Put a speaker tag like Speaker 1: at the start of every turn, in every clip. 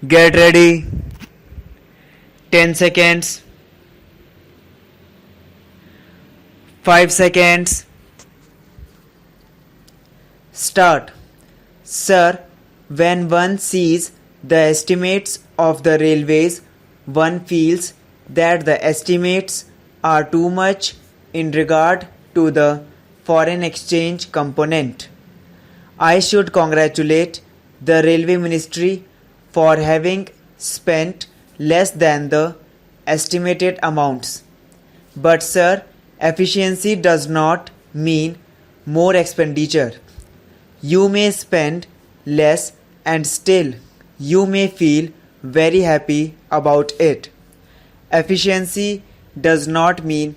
Speaker 1: Get ready. 10 seconds. 5 seconds. Start. Sir, when one sees the estimates of the railways, one feels that the estimates are too much in regard to the foreign exchange component. I should congratulate the Railway Ministry for having spent less than the estimated amounts. But sir, efficiency does not mean more expenditure. You may spend less and still you may feel very happy about it. Efficiency does not mean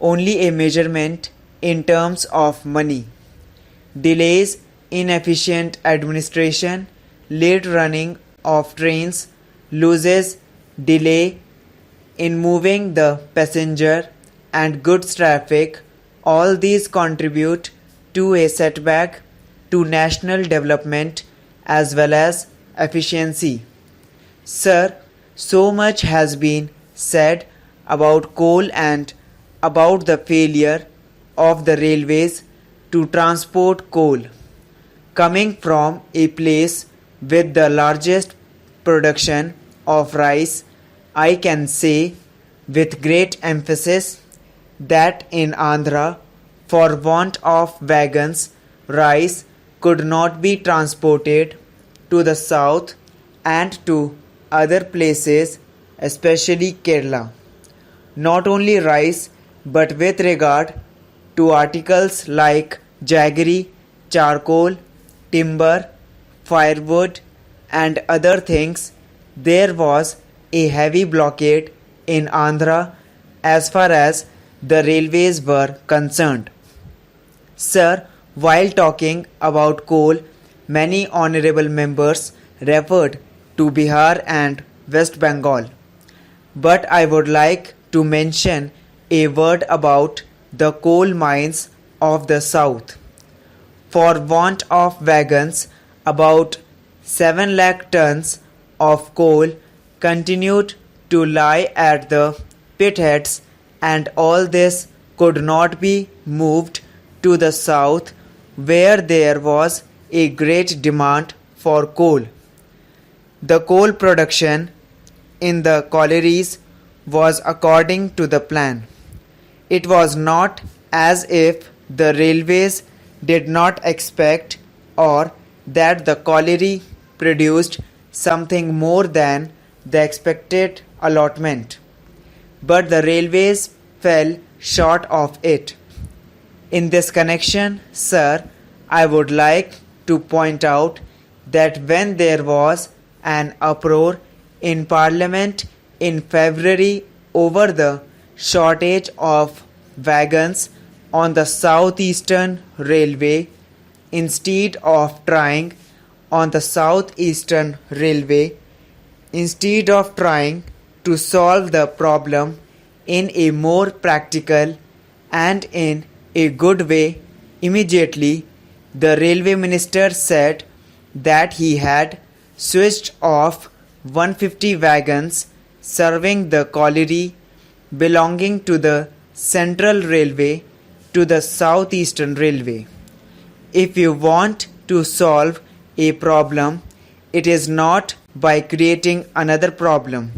Speaker 1: only a measurement in terms of money. Delays, inefficient administration, late running of trains, loses, delay in moving the passenger and goods traffic, all these contribute to a setback to national development as well as efficiency. Sir, so much has been said about coal and about the failure of the railways to transport coal. Coming from a place with the largest production of rice, I can say with great emphasis that in Andhra, for want of wagons, rice could not be transported to the south and to other places, especially Kerala. Not only rice, but with regard to articles like jaggery, charcoal, timber, firewood, and other things, there was a heavy blockade in Andhra as far as the railways were concerned. Sir, while talking about coal, many honorable members referred to Bihar and West Bengal. But I would like to mention a word about the coal mines of the south. For want of wagons, about 7 lakh tons of coal continued to lie at the pitheads, and all this could not be moved to the south where there was a great demand for coal. The coal production in the collieries was according to the plan. It was not as if the railways did not expect or that the colliery produced something more than the expected allotment, but the railways fell short of it. In this connection, sir, I would like to point out that when there was an uproar in Parliament in February over the shortage of wagons on the Southeastern Railway, instead of trying on the Southeastern Railway, instead of trying to solve the problem in a more practical and in a good way, immediately the railway minister said that he had switched off 150 wagons serving the colliery belonging to the Central Railway to the Southeastern Railway. If you want to solve a problem, it is not by creating another problem.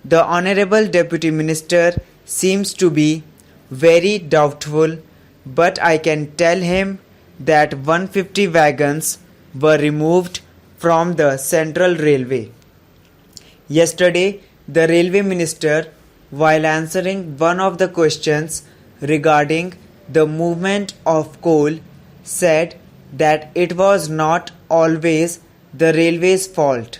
Speaker 1: The Honorable Deputy Minister seems to be very doubtful, but I can tell him that 150 wagons were removed from the Central Railway. Yesterday, the Railway Minister, while answering one of the questions regarding the movement of coal, said that it was not always the railway's fault.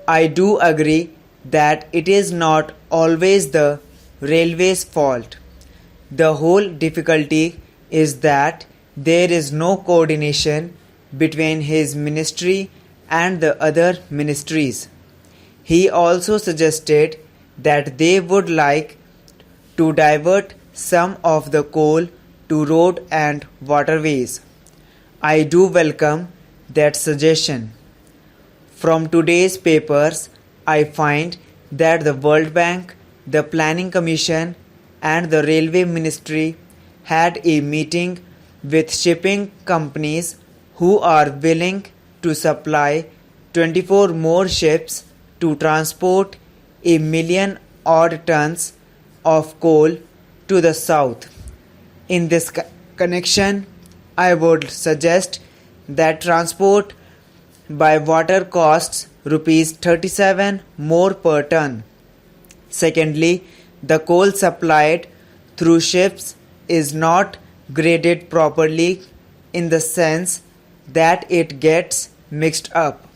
Speaker 1: I do agree that it is not always the railway's fault. The whole difficulty is that there is no coordination between his ministry and the other ministries. He also suggested that they would like to divert some of the coal to road and waterways. I do welcome that suggestion. From today's papers, I find that the World Bank, the Planning Commission, and the Railway Ministry had a meeting with shipping companies who are willing to supply 24 more ships to transport a million odd tons of coal to the south. In this connection, I would suggest that transport by water costs rupees 37 more per ton. Secondly, the coal supplied through ships is not graded properly in the sense that it gets mixed up.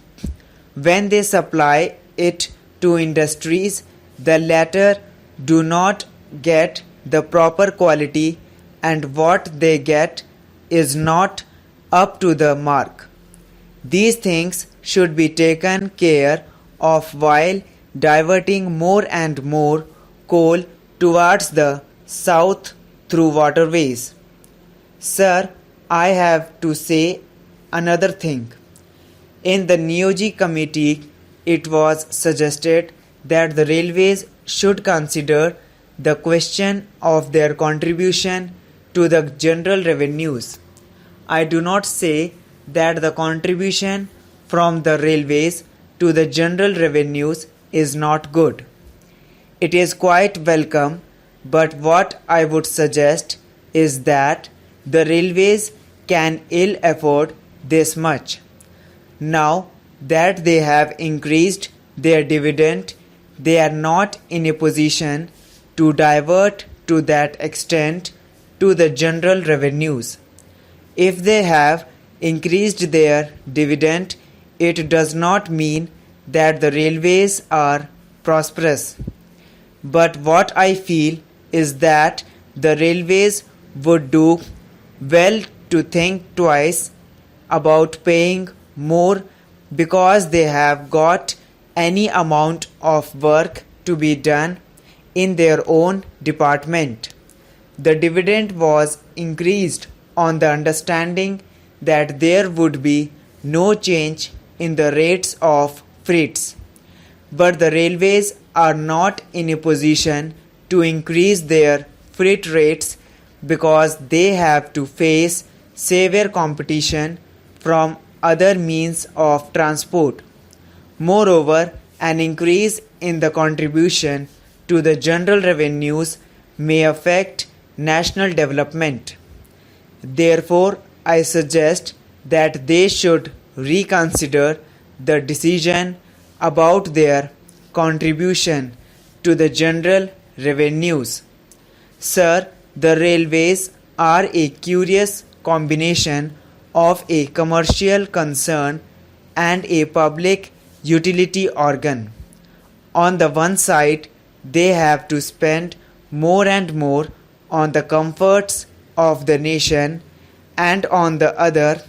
Speaker 1: When they supply it to industries, the latter do not get the proper quality, and what they get is not up to the mark. These things should be taken care of while diverting more and more coal towards the south through waterways. Sir, I have to say another thing. In the Niyogi committee, it was suggested that the railways should consider the question of their contribution to the general revenues. I do not say that the contribution from the railways to the general revenues is not good. It is quite welcome, but what I would suggest is that the railways can ill afford this much. Now that they have increased their dividend, they are not in a position to divert to that extent to the general revenues. If they have increased their dividend, it does not mean that the railways are prosperous. But what I feel is that the railways would do well to think twice about paying more because they have got any amount of work to be done in their own department. The dividend was increased on the understanding that there would be no change in the rates of freights. But the railways are not in a position to increase their freight rates because they have to face severe competition from other means of transport. Moreover, an increase in the contribution to the general revenues may affect national development. Therefore, I suggest that they should reconsider the decision about their contribution to the general revenues. Sir, the railways are a curious combination of a commercial concern and a public utility organ. On the one side, they have to spend more and more on the comforts of the nation, and on the other,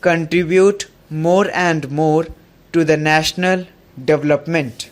Speaker 1: contribute more and more to the national development.